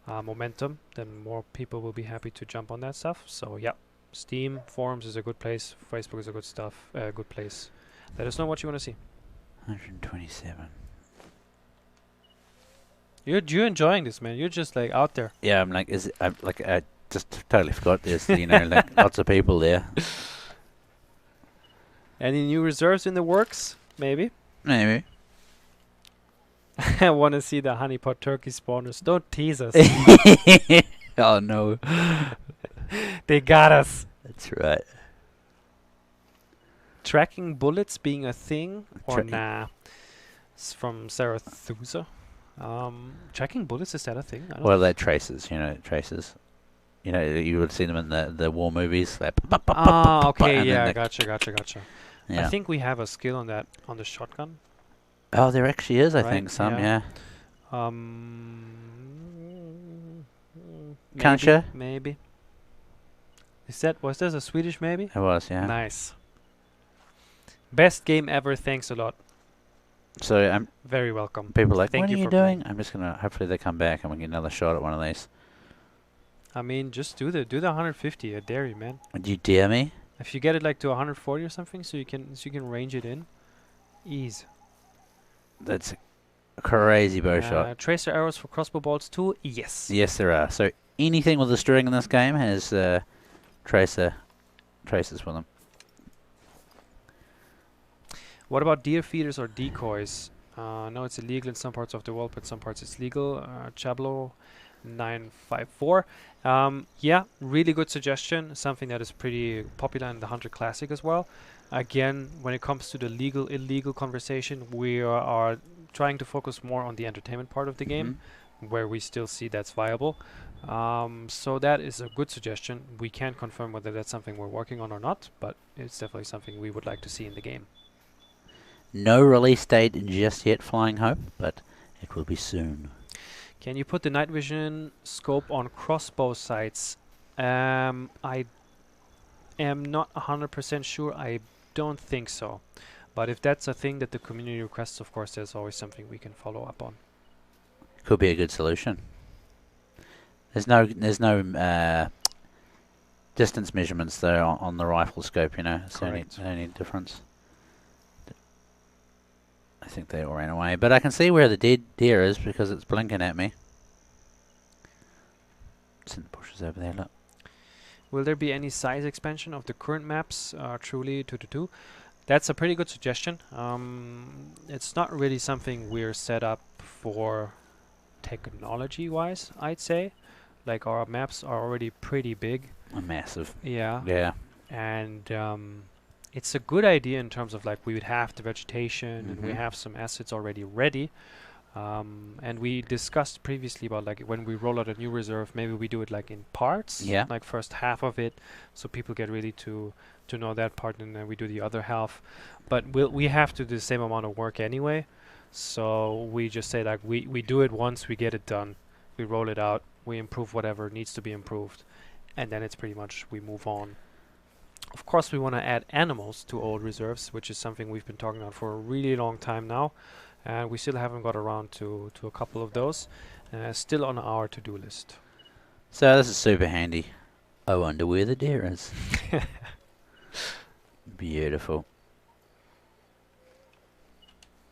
momentum, then more people will be happy to jump on that stuff. So yeah, Steam forums is a good place, Facebook is a good place. Let us know what you want to see. 127. You're enjoying this, man. You're just like out there. Yeah, I'm like, just totally forgot. There's like lots of people there. Any new reserves in the works? Maybe. Maybe. I want to see the honeypot turkey spawners. Don't tease us. Oh no. They got us. That's right. Tracking bullets being a thing or Tra- nah? It's from Zarathustra. Tracking bullets, is that a thing? I don't Well, they're traces. Traces. You would see them in the war movies. Like, okay, and yeah, then gotcha. yeah. I think we have a skill on that on the shotgun. Oh, there actually is. I Right, think some. yeah. Yeah. Can't you? Maybe. Was this a Swedish maybe? It was. Yeah. Nice. Best game ever. Thanks a lot. So Very welcome. people are like, Thank what are you you for doing? I'm just gonna. Hopefully they come back and we get another shot at one of these. I mean, just do the 150. I dare you, man. Do you dare me? If you get it like to 140 or something, so you can range it in. Ease. That's a crazy bow shot. Tracer arrows for crossbow bolts too. Yes. Yes, there are. So anything with a string in this game has traces for them. What about deer feeders or decoys? No, it's illegal in some parts of the world, but some parts it's legal. Chablo 954. Yeah, really good suggestion. Something that is pretty popular in the Hunter Classic as well. Again, when it comes to the legal illegal conversation, we are trying to focus more on the entertainment part of the game, where we still see that's viable. So that is a good suggestion. We can't confirm whether that's something we're working on or not, but it's definitely something we would like to see in the game. No release date just yet, Flying Hope, but it will be soon. Can you put the night vision scope on crossbow sights? I am not 100% sure. I don't think so. But if that's a thing that the community requests, of course, there's always something we can follow up on. Could be a good solution. There's no distance measurements there on the rifle scope, It's the only difference. I think they all ran away. But I can see where the dead deer is because it's blinking at me. It's in the bushes over there, look. Will there be any size expansion of the current maps? Truly 2-2. That's a pretty good suggestion. It's not really something we're set up for technology-wise, I'd say. Like, our maps are already pretty big. Massive. Yeah. Yeah. And it's a good idea in terms of, like, we would have the vegetation and we have some assets already ready. And we discussed previously about, like, when we roll out a new reserve, maybe we do it like in parts, like first half of it, so people get really to know that part, and then we do the other half. But we have to do the same amount of work anyway, so we just say, like, we do it once, we get it done, we roll it out, we improve whatever needs to be improved, and then it's pretty much we move on. Of course, we want to add animals to old reserves, which is something we've been talking about for a really long time now. And we still haven't got around to a couple of those. Still on our to-do list. So this is super handy. I wonder where the deer is. Beautiful.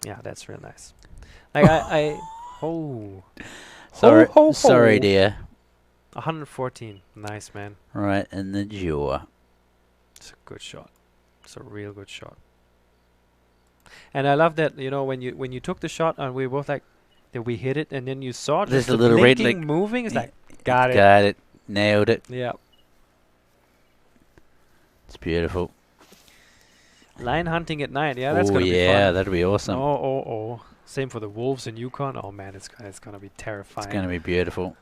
Yeah, that's real nice. Like oh. Sorry, dear. 114. Nice, man. Right in the jaw. It's a good shot. It's a real good shot. And I love that, when you took the shot and we were both like, did we hit it? And then you saw it. There's a little red light moving. It's like, got it. Got it. Nailed it. Yeah. It's beautiful. Lion hunting at night. Yeah, that's gonna be fun. Yeah, that'd be awesome. Oh. Same for the wolves in Yukon. Oh man, it's gonna be terrifying. It's gonna be beautiful.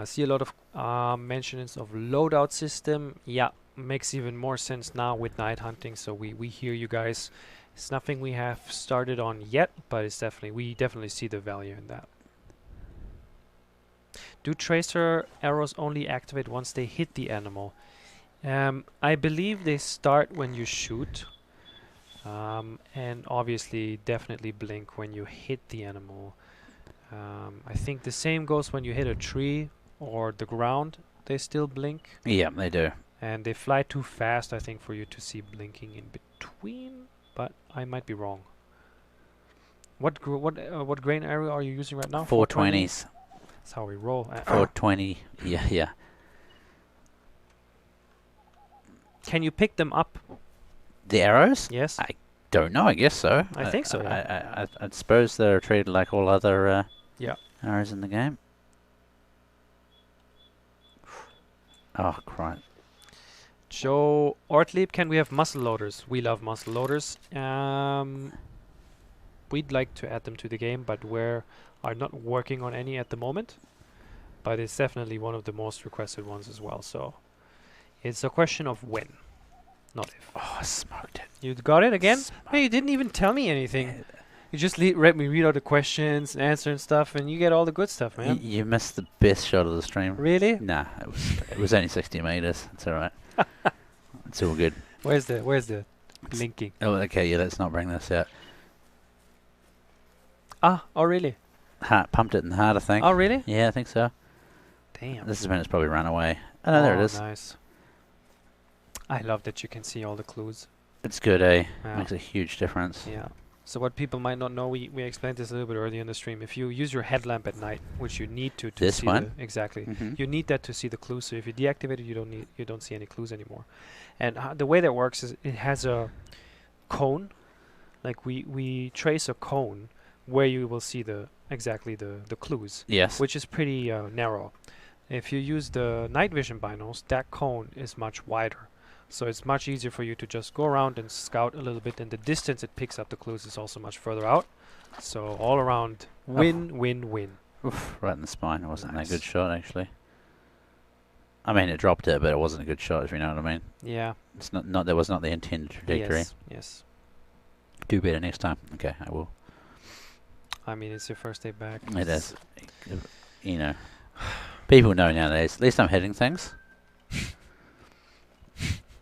See a lot of mentions of loadout system. Yeah, makes even more sense now with night hunting. So we hear you guys. It's nothing we have started on yet, but it's we definitely see the value in that. Do tracer arrows only activate once they hit the animal? I believe they start when you shoot, and obviously definitely blink when you hit the animal. I think the same goes when you hit a tree or the ground, they still blink. Yeah, they do. And they fly too fast, I think, for you to see blinking in between, but I might be wrong. What grain area are you using right now? 420s. That's how we roll. 420. Yeah, yeah. Can you pick them up? The arrows? Yes. I don't know. I guess so. I think so, yeah. I suppose they're treated like all other Yeah. arrows in the game. Oh, Christ. Joe Ortlieb, can we have muzzle loaders? We love muzzle loaders. We'd like to add them to the game, but we are not working on any at the moment. But it's definitely one of the most requested ones as well. So it's a question of when, not if. Oh, I smoked it. You got it again? Hey, you didn't even tell me anything. You just let me read out the questions and answer and stuff, and you get all the good stuff, man. You missed the best shot of the stream. Really? Nah, it was only 60 meters. It's all right. It's all good. Where's the linking? Oh, okay. Yeah, let's not bring this out. Oh, really? Pumped it in the heart, I think. Oh, really? Yeah, I think so. Damn. This is when it's probably run away. Oh, no, there it is. Nice. I love that you can see all the clues. It's good, eh? Yeah. Makes a huge difference. Yeah. So what people might not know, we explained this a little bit earlier in the stream. If you use your headlamp at night, which you need to This see one? exactly, Mhm. you need that to see the clues. So if you deactivate it, you don't see any clues anymore. And the way that works is it has a cone. Like we trace a cone where you will see exactly the clues, Yes. which is pretty narrow. If you use the night vision binos, that cone is much wider. So it's much easier for you to just go around and scout a little bit, and the distance it picks up the clues is also much further out. So all around, win, win, win. Oof, right in the spine. It wasn't Nice. a good shot, actually. I mean, it dropped it, but it wasn't a good shot, if you know what I mean. Yeah. It's not that was not the intended trajectory. Yes. Do better next time. Okay, I will. I mean, it's your first day back. It is. You know, people know nowadays. At least I'm hitting things.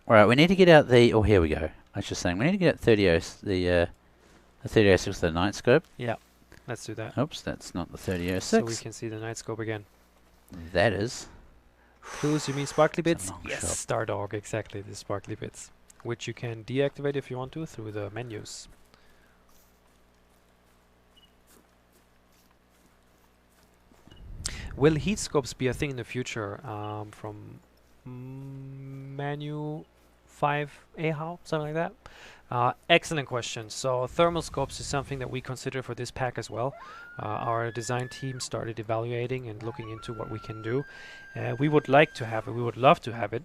All right, we need to get out the. Oh, here we go. I was just saying, we need to get out 3006, the 3006 with the night scope. Yeah. Let's do that. Oops, that's not the So we 3006. can see the night scope again. That is. Clues, you mean sparkly It's a bits? long Yes, shot. Star Dog, exactly, the sparkly bits. Which you can deactivate if you want to through the menus. Will heat scopes be a thing in the future from menu 5 AHOW, something like that? Excellent question. So thermal scopes is something that we consider for this pack as well. Our design team started evaluating and looking into what we can do. We would like to have it. We would love to have it.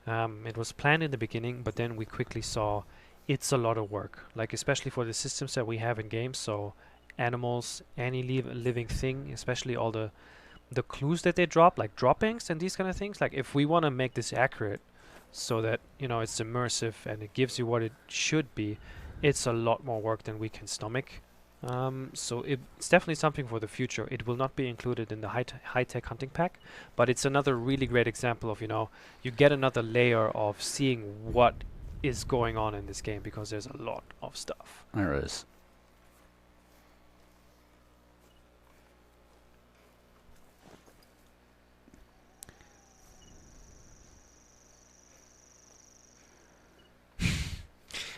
It was planned in the beginning, but then we quickly saw it's a lot of work, like especially for the systems that we have in games. So animals, any living thing, especially all the clues that they drop, like droppings and these kind of things. Like if we want to make this accurate so that, you know, it's immersive and it gives you what it should be, it's a lot more work than we can stomach. So it's definitely something for the future. It will not be included in the high-tech hunting pack, but it's another really great example of, you know, you get another layer of seeing what is going on in this game, because there's a lot of stuff. There it is.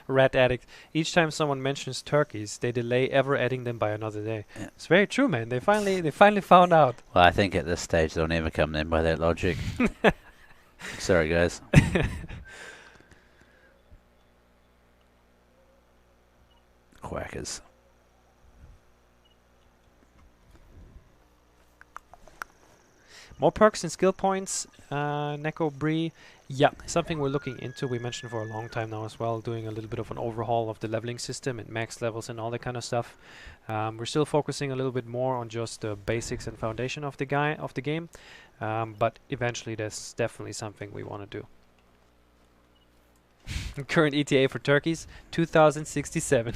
Rat Addict. Each time someone mentions turkeys, they delay ever adding them by another day. Yeah. It's very true, man. They finally found out. Well, I think at this stage they'll never come then by that logic. Sorry, guys. Quackers. More perks and skill points. Neko Bree. Yeah, something we're looking into. We mentioned for a long time now as well, doing a little bit of an overhaul of the leveling system and max levels and all that kind of stuff. We're still focusing a little bit more on just the basics and foundation of the game, but eventually that's definitely something we want to do. Current ETA for turkeys, 2067.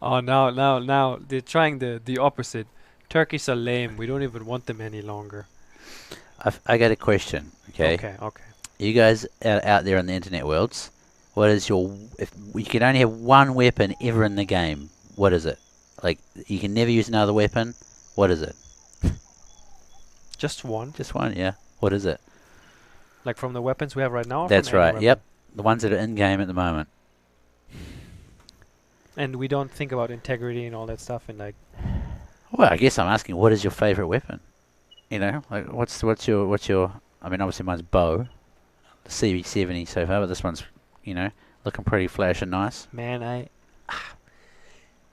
Oh, now they're trying the opposite. Turkeys are lame. We don't even want them any longer. I got a question. Okay. Okay. You guys out there in the internet worlds, what is your? If you can only have one weapon ever in the game, what is it? Like you can never use another weapon. What is it? Just one? Just one, yeah. What is it? Like from the weapons we have right now? Or That's from any right. weapon? Yep. The ones that are in game at the moment. And we don't think about integrity and all that stuff. And like, Well, I guess I'm asking, what is your favorite weapon? You know, like what's your? I mean, obviously mine's bow, the CV70 so far, but this one's, looking pretty flash and nice. man,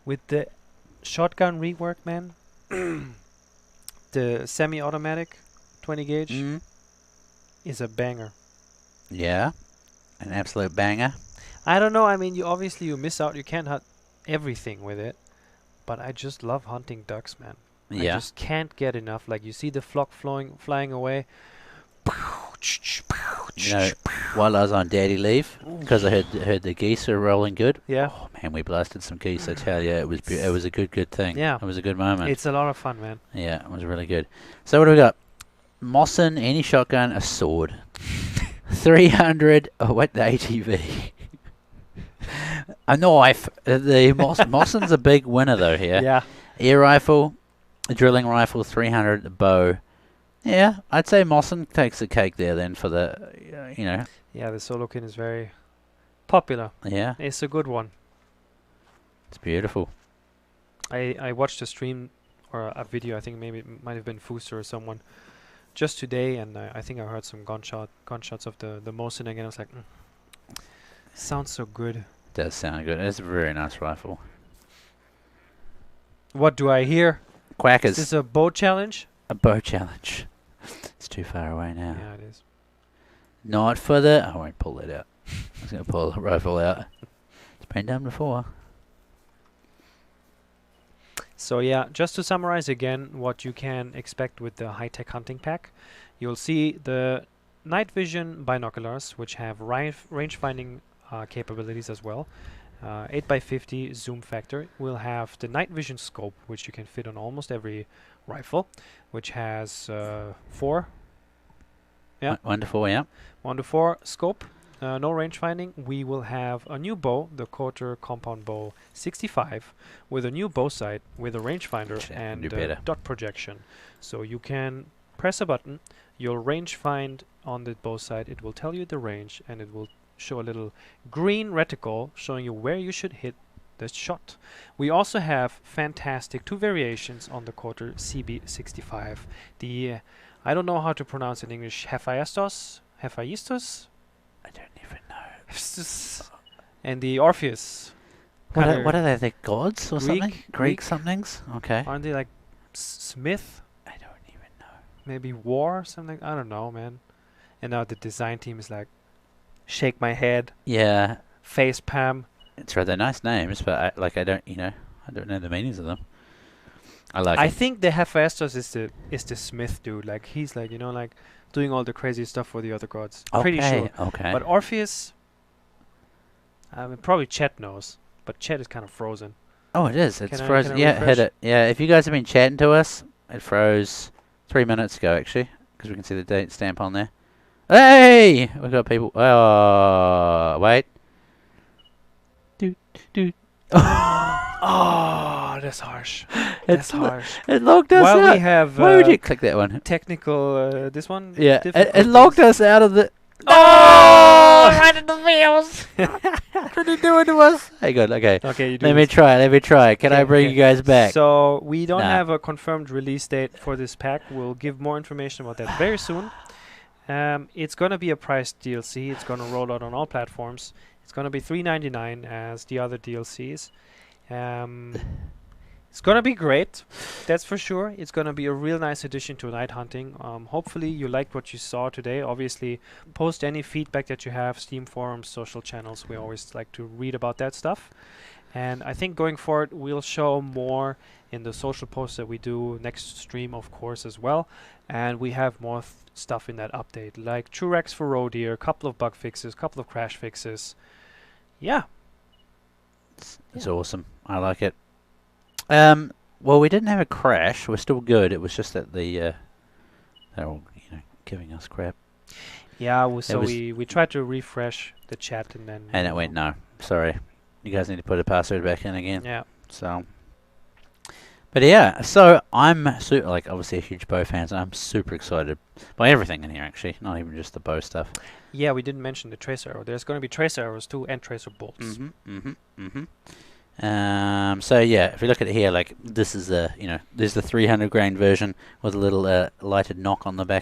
with the shotgun rework, man, the semi-automatic 20 gauge Mm. is a banger. Yeah, an absolute banger. I don't know. I mean, you miss out. You can't hunt everything with it, but I just love hunting ducks, man. I Yeah. just can't get enough. Like you see the flock flying away. You know, while I was on daddy leave, because I heard the geese are rolling good. Yeah. Oh man, we blasted some geese. I tell you, it was a good thing. Yeah. It was a good moment. It's a lot of fun, man. Yeah, it was really good. So what do we got? Mosin, any shotgun, a sword. 300. Oh, what the ATV? A knife. The Mosin's a big winner though here. Yeah. Air rifle, a drilling rifle, 300. The bow. Yeah, I'd say Mosin takes the cake there then for the, Yeah, the solo kin is very popular. Yeah, It's a good one. it's beautiful. I watched a stream or a video. I think maybe it might have been Fooster or someone just today, and I think I heard some gunshots of the Mosin again. I was like, sounds so good. Does sound good. It's a very nice rifle. What do I hear? Quackers. Is this a bow challenge? A bow challenge. It's too far away now. Yeah, it is. Not for the... I won't pull it out. I was going to pull the rifle out. It's been done before. So yeah, just to summarize again what you can expect with the high-tech hunting pack. You'll see the night vision binoculars, which have range-finding capabilities as well. 8x50 zoom factor. We'll have the night vision scope, which you can fit on almost every rifle, which has 4. Yeah. Wonderful, yeah. 1 to 4 scope. No range finding. We will have a new bow, the Quarter Compound Bow 65, with a new bow sight, with a rangefinder and dot projection. So you can press a button, you'll range find on the bow sight, it will tell you the range, and it will show a little green reticle showing you where you should hit the shot. We also have fantastic 2 variations on the Quarter CB65. The, I don't know how to pronounce it in English, Hephaestus? I don't even know. And the Orpheus. What are they? The gods or something? Greek somethings? Okay. Aren't they like Smith? I don't even know. Maybe War or something? I don't know, man. And now the design team is like, shake my head, Yeah. face palm. It's rather nice names, but I don't know the meanings of them. I think the Hephaestus is the Smith dude. Like he's like, like doing all the crazy stuff for the other gods. Pretty sure. Okay. But Orpheus, I mean, probably Chet knows, but Chet is kind of frozen. Oh, it is. It's Can I frozen. Yeah, refresh? hit it. Yeah, if you guys have been chatting to us, it froze 3 minutes ago, actually, because we can see the date stamp on there. Hey! We've got people. Oh, wait. Dude. Oh, that's harsh. That's harsh. It logged us While out. we have Why would you click that one? technical, this one? Yeah, it difficulties. logged us out of the... Oh! Right in the feels! What are you doing to us? Hey, good, okay. Okay, you do Let me try. Can I Okay, bring okay. you guys back? So we don't Nah. have a confirmed release date for this pack. We'll give more information about that very soon. It's gonna be a priced DLC. It's gonna roll out on all platforms. It's gonna be $3.99 as the other DLCs. It's gonna be great, that's for sure. It's gonna be a real nice addition to night hunting. Hopefully you liked what you saw today. Obviously, post any feedback that you have, Steam forums, social channels. We always like to read about that stuff. And I think going forward, we'll show more in the social posts that we do next stream, of course, as well. And we have more stuff in that update, like Trurex for roe deer, a couple of bug fixes, a couple of crash fixes. Yeah. It's awesome. I like it. Well, we didn't have a crash. We're still good. It was just that they're all, giving us crap. Yeah, we tried to refresh the chat and then... And it went, no, sorry. You guys need to put a password back in again. Yeah. So... But yeah, so I'm obviously a huge bow fan, so I'm super excited by everything in here, actually. Not even just the bow stuff. Yeah, we didn't mention the tracer arrow. There's going to be tracer arrows too, and tracer bolts. So yeah, if you look at it here, like this is the there's the 300 grain version with a little lighted knock on the back